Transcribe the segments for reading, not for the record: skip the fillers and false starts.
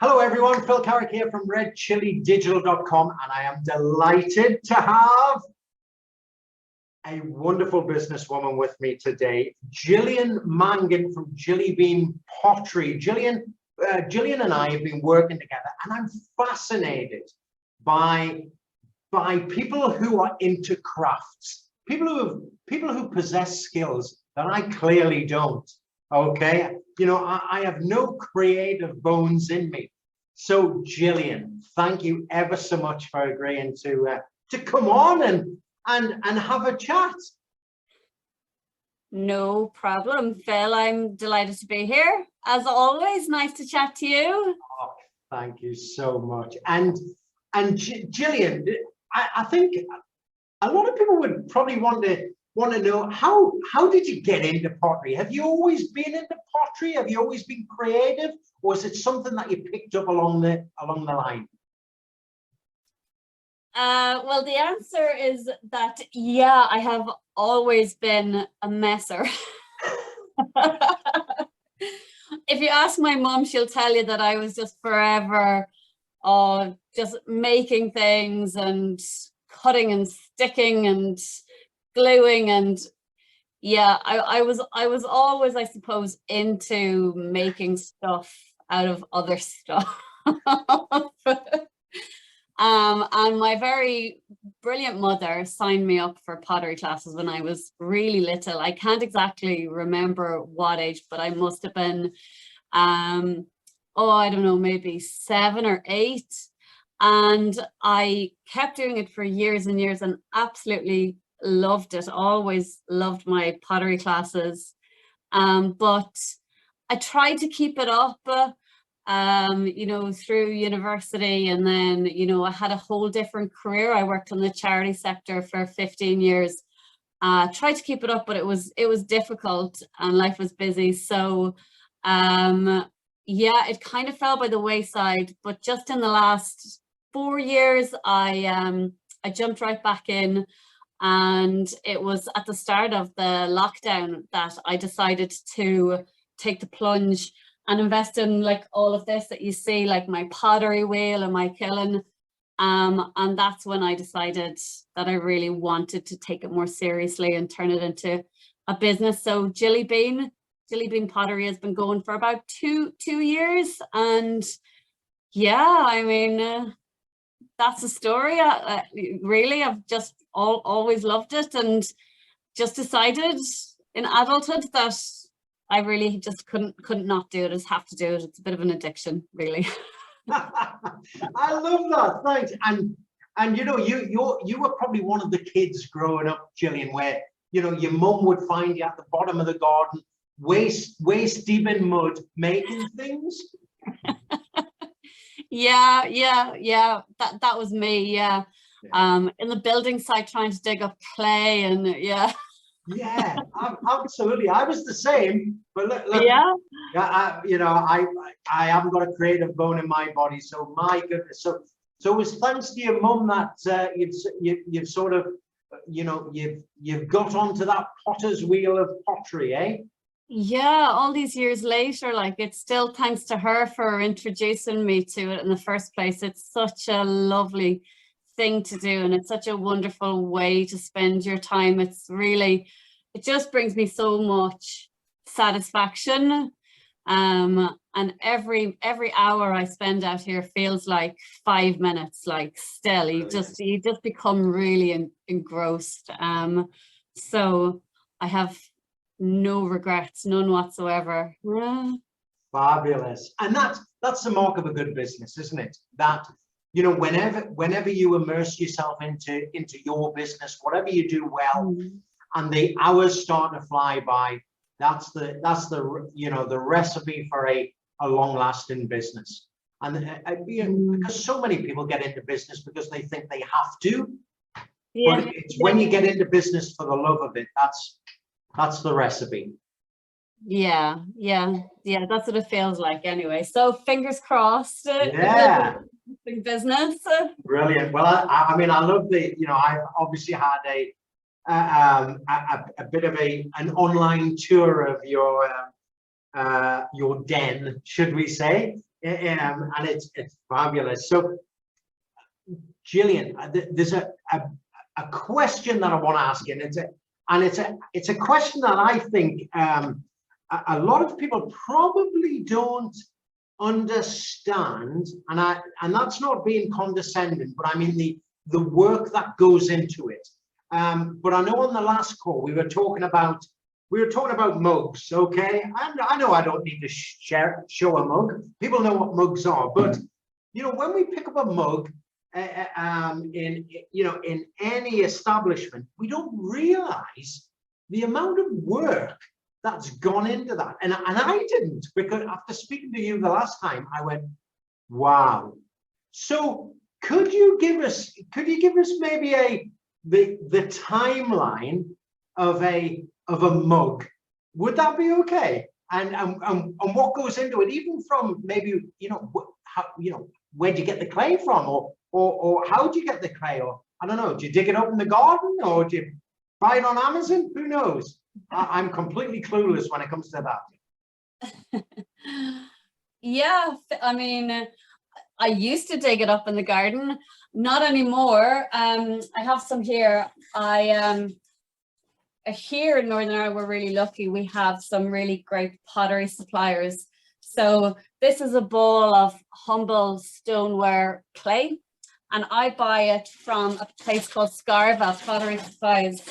Hello everyone, Phil Carrick here from redchilidigital.com, and I am delighted to have a wonderful businesswoman with me today, Gillian Mangan from Gillybean Pottery. Gillian and I have been working together, and I'm fascinated by people who are into crafts, people who possess skills that I clearly don't. Okay, you know, I have no creative bones in me. So Gillian, thank you ever so much for agreeing to come on and have a chat. No problem, Phil. I'm delighted to be here. As always, nice to chat to you. Oh, thank you so much. And Gillian, I think a lot of people would probably want to know how did you get into pottery? Have you always been into pottery? Have you always been creative, or is it something that you picked up along the line? Well, the answer is that, yeah, I have always been a messer. If you ask my mom, she'll tell you that I was just forever just making things and cutting and sticking and gluing, and yeah, I was always, I suppose, into making stuff out of other stuff. And my very brilliant mother signed me up for pottery classes when I was really little. I can't exactly remember what age, but I must have been I don't know, maybe 7 or 8. And I kept doing it for years and years and absolutely loved it. Always loved my pottery classes. But I tried to keep it up, you know, through university. And then, you know, I had a whole different career. I worked in the charity sector for 15 years. Tried to keep it up, but it was difficult and life was busy. So, yeah, it kind of fell by the wayside. But just in the last 4 years, I jumped right back in, and it was at the start of the lockdown that I decided to take the plunge and invest in like all of this that you see, like my pottery wheel and my kiln. And that's when I decided that I really wanted to take it more seriously and turn it into a business. So Gillybean Pottery has been going for about two years, and yeah, I mean, that's the story. Really, I've just always loved it, and just decided in adulthood that I really just couldn't not do it. I just have to do it. It's a bit of an addiction, really. I love that. Thanks. And you know, you were probably one of the kids growing up, Gillian, where, you know, your mum would find you at the bottom of the garden, waist deep in mud, making things. Yeah. That was me. Yeah. In the building site, trying to dig up clay, and yeah. Yeah, absolutely. I was the same, but look, Yeah. you know, I haven't got a creative bone in my body, so my goodness. So it was thanks to your mum that you've sort of, you know, you've got onto that potter's wheel of pottery, eh? Yeah, all these years later, like, it's still thanks to her for introducing me to it in the first place. It's such a lovely thing to do, and it's such a wonderful way to spend your time. It's really, it just brings me so much satisfaction. And every hour I spend out here feels like 5 minutes. Like, still, you just become really engrossed. So I have no regrets, none whatsoever. Yeah. Fabulous. And that's the mark of a good business, isn't it? That, you know, whenever you immerse yourself into your business, whatever you do well, and the hours start to fly by, that's the you know, the recipe for a long-lasting business. And you know, because so many people get into business because they think they have to. Yeah. But it's when you get into business for the love of it, that's the recipe. Yeah, that's what it feels like anyway. So fingers crossed. Yeah. Business. Brilliant. Well, I mean, I love the, you know, I've obviously had a bit of an online tour of your den, should we say? and it's fabulous. So, Gillian, there's a question that I want to ask you, and it's a question that I think a lot of people probably don't understand, and that's not being condescending, but I mean the work that goes into it. But I know on the last call we were talking about mugs, okay? And I know I don't need to show a mug. People know what mugs are, but you know, when we pick up a mug in any establishment, we don't realize the amount of work that's gone into that. And I didn't, because after speaking to you the last time, I went, wow. So could you give us maybe the timeline of a mug? Would that be okay? And what goes into it, even from maybe, where'd you get the clay from, or how'd you get the clay, or I don't know, do you dig it up in the garden, or do you buy it on Amazon? Who knows? I'm completely clueless when it comes to that. Yeah, I mean, I used to dig it up in the garden, not anymore. I have some here. Here in Northern Ireland, we're really lucky. We have some really great pottery suppliers. So this is a bowl of humble stoneware clay, and I buy it from a place called Scarva Pottery Supplies.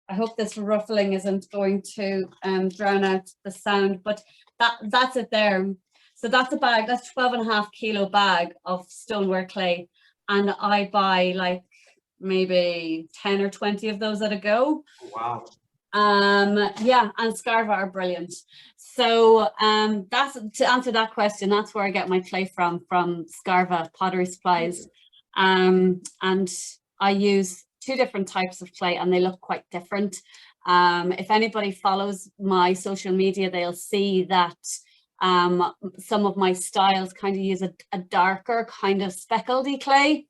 I hope this ruffling isn't going to drown out the sound, but that's it there. So that's a bag, that's 12.5 kilo bag of stoneware clay. And I buy like maybe 10 or 20 of those at a go. Wow. Yeah, and Scarva are brilliant. So that's, to answer that question, that's where I get my clay from Scarva Pottery Supplies. And I use 2 different types of clay, and they look quite different. If anybody follows my social media, they'll see that some of my styles kind of use a darker kind of speckledy clay,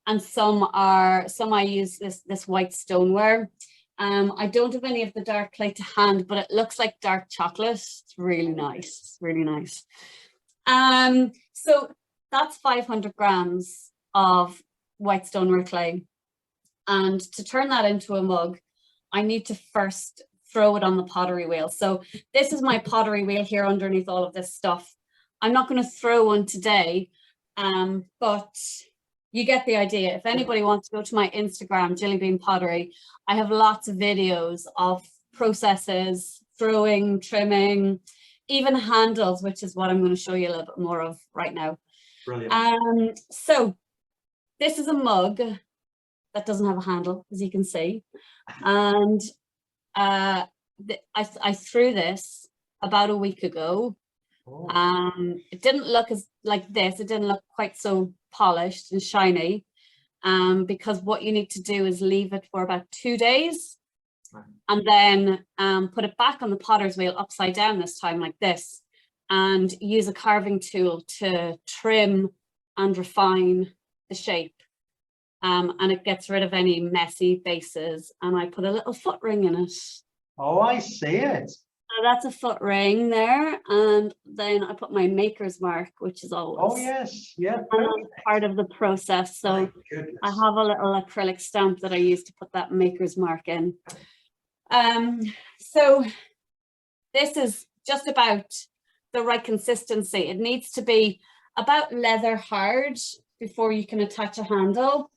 and some I use this white stoneware. I don't have any of the dark clay to hand, but it looks like dark chocolate. It's really nice, really nice. So that's 500 grams of white stoneware clay. And to turn that into a mug, I need to first throw it on the pottery wheel. So this is my pottery wheel here underneath all of this stuff. I'm not going to throw one today, but you get the idea. If anybody wants to go to my Instagram, Gillybean Pottery, I have lots of videos of processes, throwing, trimming, even handles, which is what I'm going to show you a little bit more of right now. Brilliant. So this is a mug that doesn't have a handle, as you can see, and I threw this about a week ago. It didn't look like this. It didn't look quite so polished and shiny, because what you need to do is leave it for about 2 days, and then put it back on the potter's wheel upside down this time, like this, and use a carving tool to trim and refine the shape. And it gets rid of any messy bases, and I put a little foot ring in it. Oh, I see it. So that's a foot ring there, and then I put my maker's mark, which is always part of the process. So I have a little acrylic stamp that I use to put that maker's mark in. So this is just about the right consistency. It needs to be about leather hard before you can attach a handle.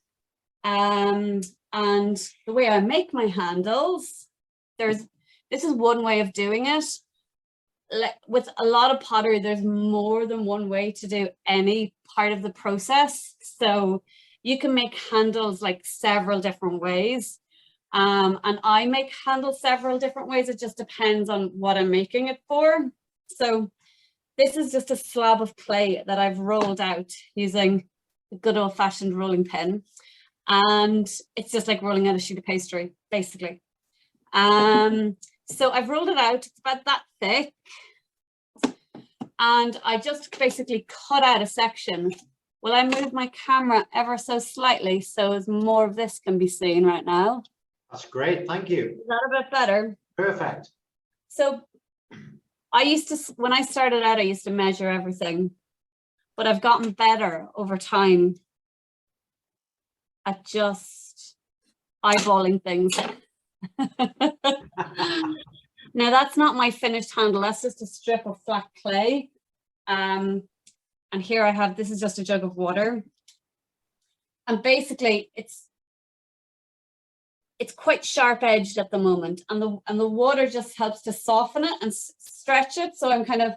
And the way I make my handles, this is one way of doing it. Like with a lot of pottery, there's more than one way to do any part of the process. So you can make handles like several different ways. And I make handles several different ways. It just depends on what I'm making it for. So this is just a slab of clay that I've rolled out using a good old-fashioned rolling pin. And it's just like rolling out a sheet of pastry, basically. So I've rolled it out, it's about that thick. And I just basically cut out a section. Will I move my camera ever so slightly so as more of this can be seen right now? That's great, thank you. Is that a bit better? Perfect. So I used to, when I started out, I used to measure everything. but I've gotten better over time at just eyeballing things. Now that's not my finished handle, that's just a strip of flat clay. And here I have, this is just a jug of water. And basically it's quite sharp edged at the moment, and the water just helps to soften it and stretch it. So I'm kind of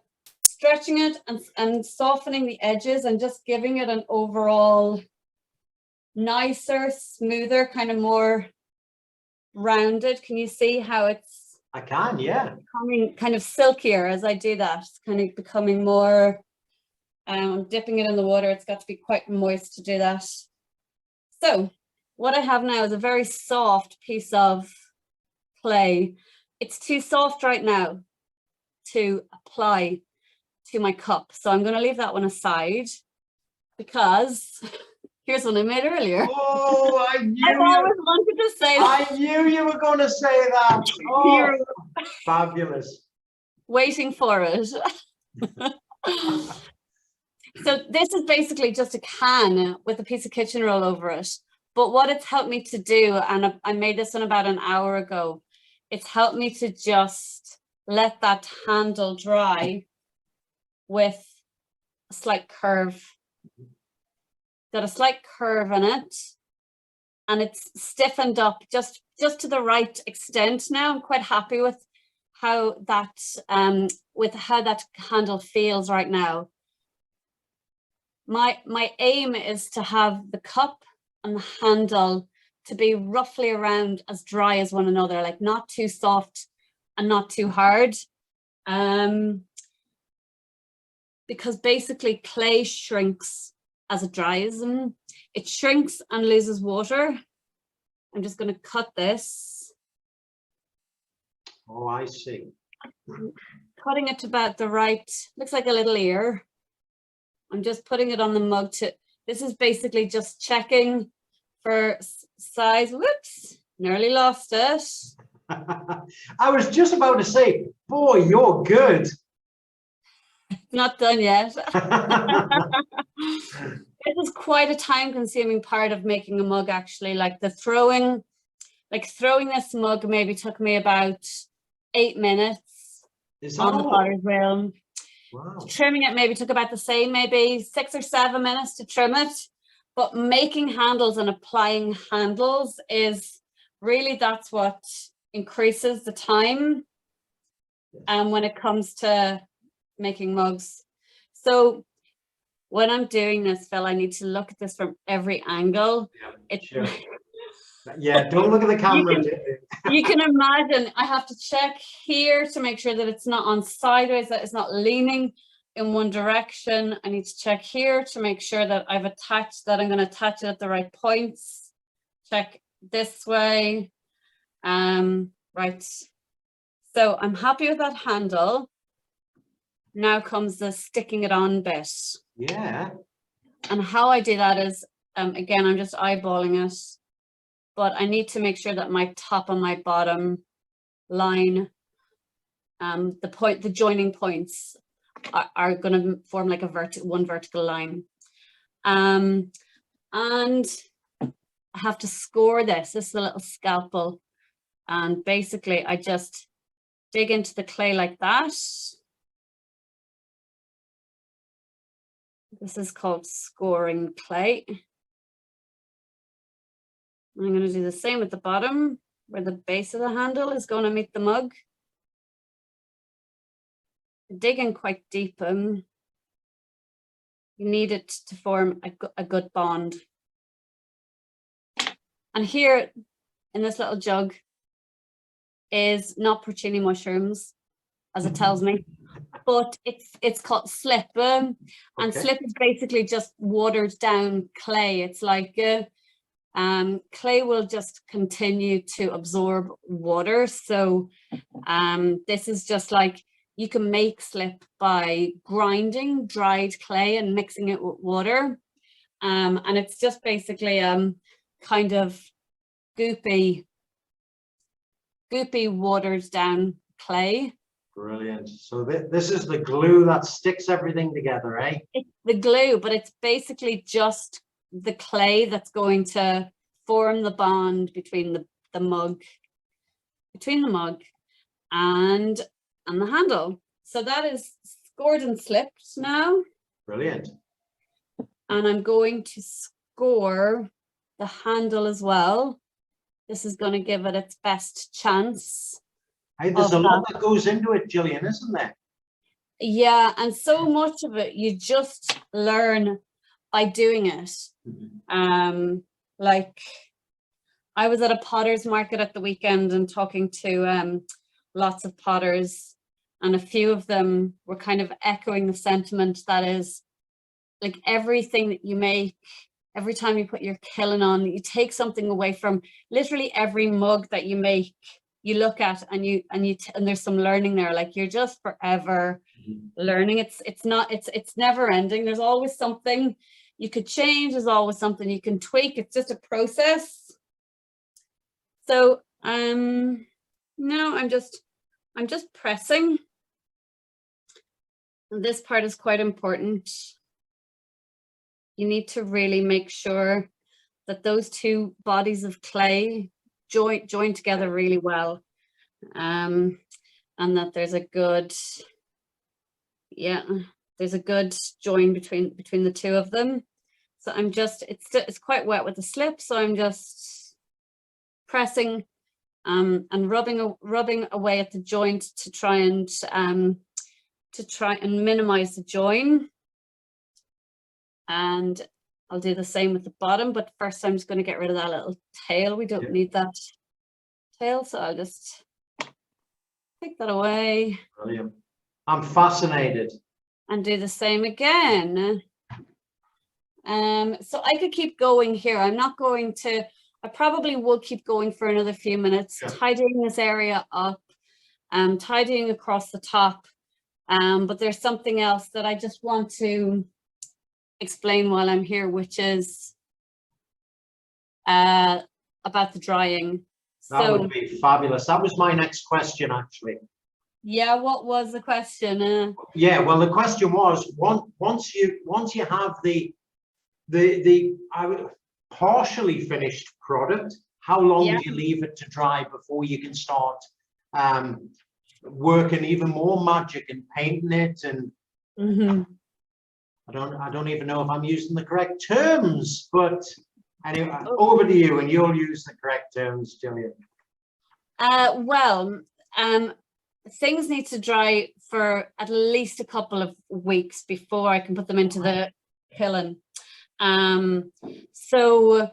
stretching it and softening the edges and just giving it an overall nicer, smoother, kind of more rounded. Can you see how it's? I can, yeah. Becoming kind of silkier as I do that. It's kind of becoming more, dipping it in the water. It's got to be quite moist to do that. So what I have now is a very soft piece of clay. It's too soft right now to apply to my cup. So I'm going to leave that one aside because here's one I made earlier. Oh, I knew I've always wanted to say that. I knew you were going to say that. Oh, fabulous. Waiting for it. So this is basically just a can with a piece of kitchen roll over it. But what it's helped me to do, and I made this one about an hour ago, it's helped me to just let that handle dry with a slight curve. Got a slight curve in it, and it's stiffened up just to the right extent now. I'm quite happy with how that handle feels right now. My aim is to have the cup and the handle to be roughly around as dry as one another, like not too soft and not too hard. Because basically clay shrinks as it dries. It shrinks and loses water. I'm just going to cut this. Oh, I see. Cutting it to about the right, looks like a little ear. I'm just putting it on the mug this is basically just checking for size. Whoops, nearly lost it. I was just about to say, boy, you're good. Not done yet. This is quite a time-consuming part of making a mug, actually. Like throwing this mug maybe took me about 8 minutes on the Pottery Wheel. Wow. Trimming it maybe took about the same, maybe 6 or 7 minutes to trim it. But making handles and applying handles is really, that's what increases the time. And when it comes to making mugs. So when I'm doing this, Phil, I need to look at this from every angle. Yeah, sure. Yeah, don't look at the camera. You can imagine I have to check here to make sure that it's not on sideways, that it's not leaning in one direction. I need to check here to make sure that I'm going to attach it at the right points. Check this way. Right. So I'm happy with that handle. Now comes the sticking it on bit. Yeah. And how I do that is, again, I'm just eyeballing it, but I need to make sure that my top and my bottom line, the joining points are going to form like one vertical line. And I have to score this. This is a little scalpel. And basically I just dig into the clay like that. This is called scoring clay. I'm going to do the same at the bottom, where the base of the handle is going to meet the mug. Digging quite deep. You need it to form a good bond. And here in this little jug is not porcini mushrooms, as it tells me, but it's called slip. And slip is basically just watered down clay. It's like clay will just continue to absorb water. So this is just like, you can make slip by grinding dried clay and mixing it with water. And it's just basically kind of goopy watered down clay. Brilliant. So this is the glue that sticks everything together, eh? It's the glue, but it's basically just the clay that's going to form the bond between the mug and the handle. So that is scored and slipped now. Brilliant. And I'm going to score the handle as well. This is going to give it its best chance. Hey, there's a lot that goes into it, Gillian, isn't there? Yeah, and so much of it you just learn by doing it. Like I was at a potter's market at the weekend and talking to lots of potters, and a few of them were kind of echoing the sentiment that is like everything that you make, every time you put your kiln on, you take something away from literally every mug that you make. You look at and there's some learning there. Like you're just forever learning. It's never ending. There's always something you could change. There's always something you can tweak. It's just a process. So no, I'm just pressing. And this part is quite important. You need to really make sure that those two bodies of clay join together really well, and that there's a good join between the two of them. So I'm just, it's quite wet with the slip, so I'm just pressing and rubbing away at the joint to try and minimize the join. And I'll do the same with the bottom, but first I'm just going to get rid of that little tail. We don't need that tail, so I'll just take that away. Brilliant. I'm fascinated. And do the same again. So I could keep going here. I'm not going to, I probably will keep going for another few minutes, tidying this area up, tidying across the top. But there's something else that I just want to explain while I'm here, which is about the drying. That would be fabulous. That was my next question, actually. Yeah, what was the question? Yeah, well, the question was once you have the partially finished product, how long do you leave it to dry before you can start working even more magic and painting it? And I don't even know if I'm using the correct terms, but anyway, over to you, and you'll use the correct terms, Gillian. Things need to dry for at least a couple of weeks before I can put them into the kiln. So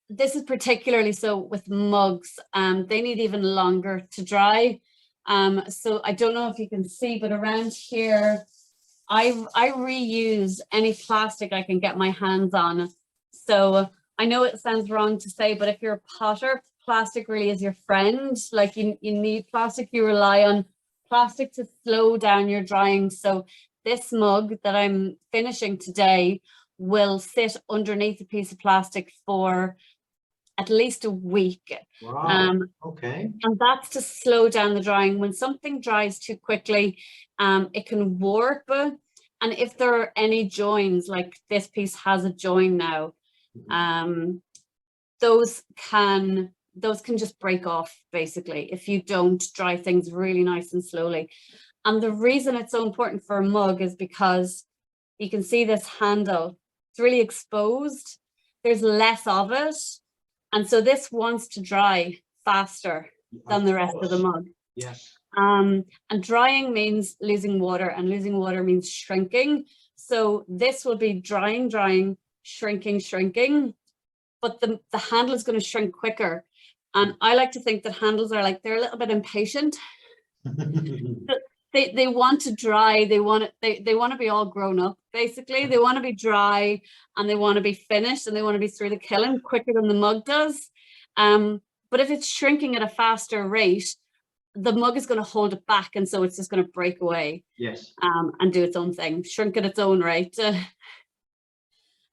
this is particularly so with mugs. They need even longer to dry. So I don't know if you can see, but around here, I reuse any plastic I can get my hands on. So I know it sounds wrong to say, but if you're a potter, plastic really is your friend. Like you need plastic, you rely on plastic to slow down your drying. So this mug that I'm finishing today will sit underneath a piece of plastic for at least a week. Wow. Okay. And that's to slow down the drying. When something dries too quickly, it can warp. And if there are any joins, like this piece has a join now, those can just break off basically if you don't dry things really nice and slowly. And the reason it's so important for a mug is because you can see this handle, it's really exposed. There's less of it. And so this wants to dry faster than the rest of the mug. Yes. And drying means losing water, and losing water means shrinking. So this will be drying, shrinking, but the handle is going to shrink quicker. And I like to think that handles are like, they're a little bit impatient. They want to dry, they want to be all grown up, basically. They want to be dry and they want to be finished and they want to be through the kiln quicker than the mug does. But if it's shrinking at a faster rate, the mug is going to hold it back, and so it's just going to break away. Yes. And do its own thing, shrink at its own rate. So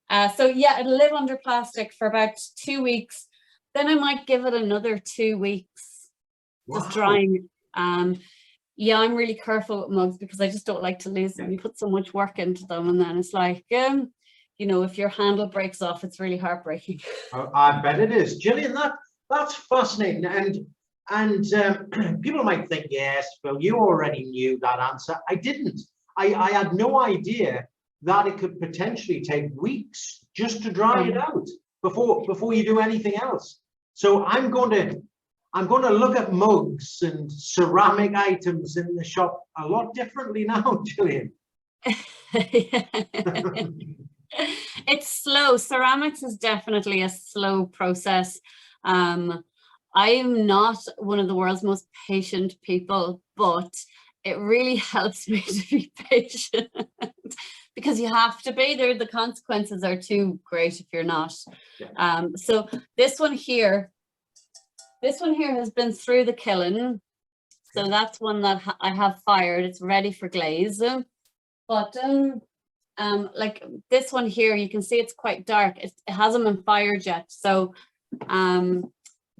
yeah, it'll live under plastic for about 2 weeks. Then I might give it another 2 weeks just drying. yeah, I'm really careful with mugs because I just don't like to lose them. You put so much work into them, and then it's like, you know, if your handle breaks off, it's really heartbreaking. I bet it is, Gillian. That's fascinating, and people might think, yes, Phil, you already knew that answer. I didn't. I had no idea that it could potentially take weeks just to dry it out before you do anything else. So I'm going to look at mugs and ceramic items in the shop a lot differently now, Gillian. It's slow. Ceramics is definitely a slow process. I'm not one of the world's most patient people, but it really helps me to be patient because you have to be. The consequences are too great if you're not. So this one here has been through the kiln. So that's one that I have fired. It's ready for glaze. But like this one here, you can see it's quite dark. It hasn't been fired yet. So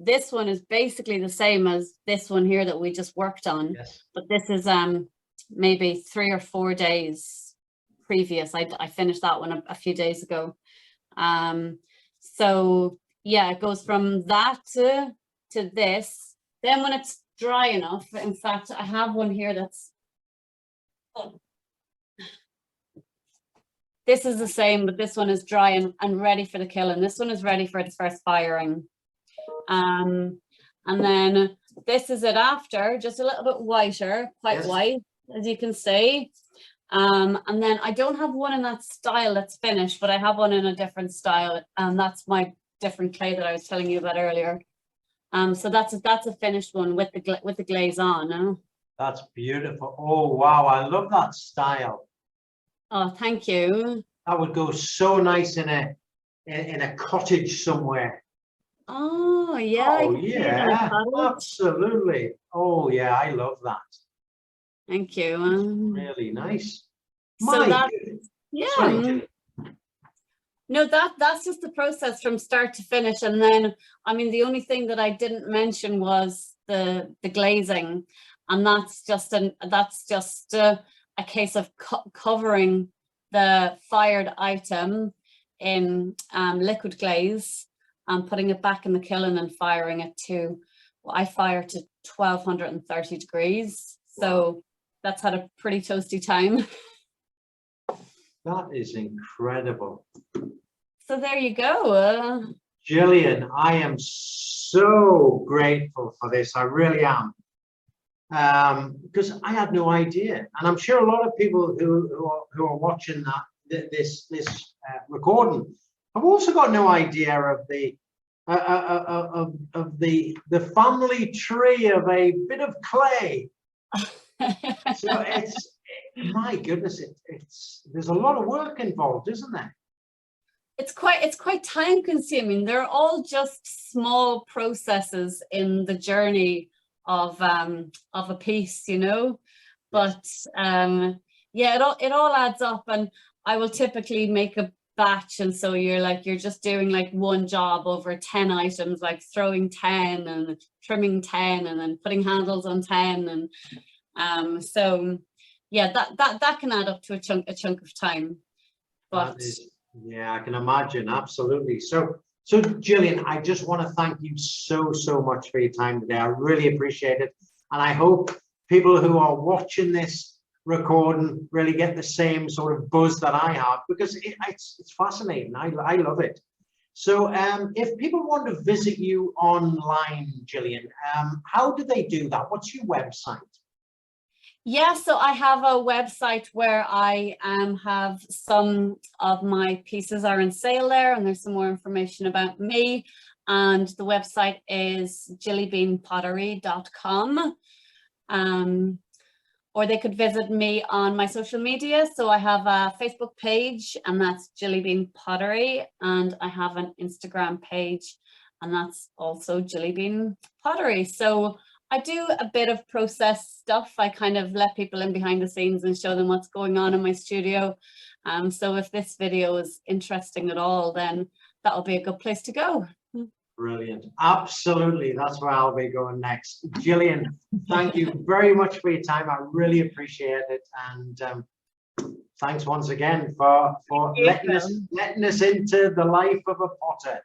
this one is basically the same as this one here that we just worked on. Yes. But this is maybe 3 or 4 days previous. I finished that one a few days ago. So yeah, it goes from that to this. Then when it's dry enough, in fact, I have one here that's, this is the same, but this one is dry and ready for the kiln. This one is ready for its first firing. And then this is it after, just a little bit whiter, quite white, as you can see. And then I don't have one in that style that's finished, but I have one in a different style, and that's my different clay that I was telling you about earlier. So that's a finished one with the glaze on. That's beautiful. Oh wow, I love that style. Oh, thank you. That would go so nice in a cottage somewhere. Oh yeah. Oh yeah, absolutely. Oh yeah, I love that. Thank you. Really nice. So that, yeah. Sorry, no, that's just the process from start to finish. And then, I mean, the only thing that I didn't mention was the glazing, and that's just a case of covering the fired item in liquid glaze and putting it back in the kiln and firing it to, well, I fire to 1230 degrees. So that's had a pretty toasty time. That is incredible. So there you go. Gillian, I am so grateful for this. I really am. Because I had no idea, and I'm sure a lot of people who are watching this recording have also got no idea of the family tree of a bit of clay. So it's, my goodness, there's a lot of work involved, isn't there? It's quite time consuming. They're all just small processes in the journey of a piece, you know. But yeah, it all adds up, and I will typically make a batch, and so you're just doing like one job over 10 items, like throwing 10 and trimming 10 and then putting handles on 10, and so yeah, that can add up to a chunk of time. But yeah, I can imagine. Absolutely. So Gillian, I just want to thank you so much for your time today. I really appreciate it, and I hope people who are watching this recording really get the same sort of buzz that I have, because it's fascinating. I love it. So if people want to visit you online, Gillian, how do they do that? What's your website? Yeah, so I have a website where I have some of my pieces are in sale there, and there's some more information about me. And the website is gillybeanpottery.com. Or they could visit me on my social media. So I have a Facebook page, and that's Gillybean Pottery, and I have an Instagram page, and that's also Gillybean Pottery. So I do a bit of process stuff. I kind of let people in behind the scenes and show them what's going on in my studio. So if this video is interesting at all, then that'll be a good place to go. Brilliant. Absolutely. That's where I'll be going next. Gillian, thank you very much for your time. I really appreciate it. And thanks once again for letting us into the life of a potter.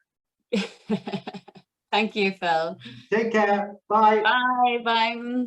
Thank you, Phil. Take care. Bye. Bye. Bye.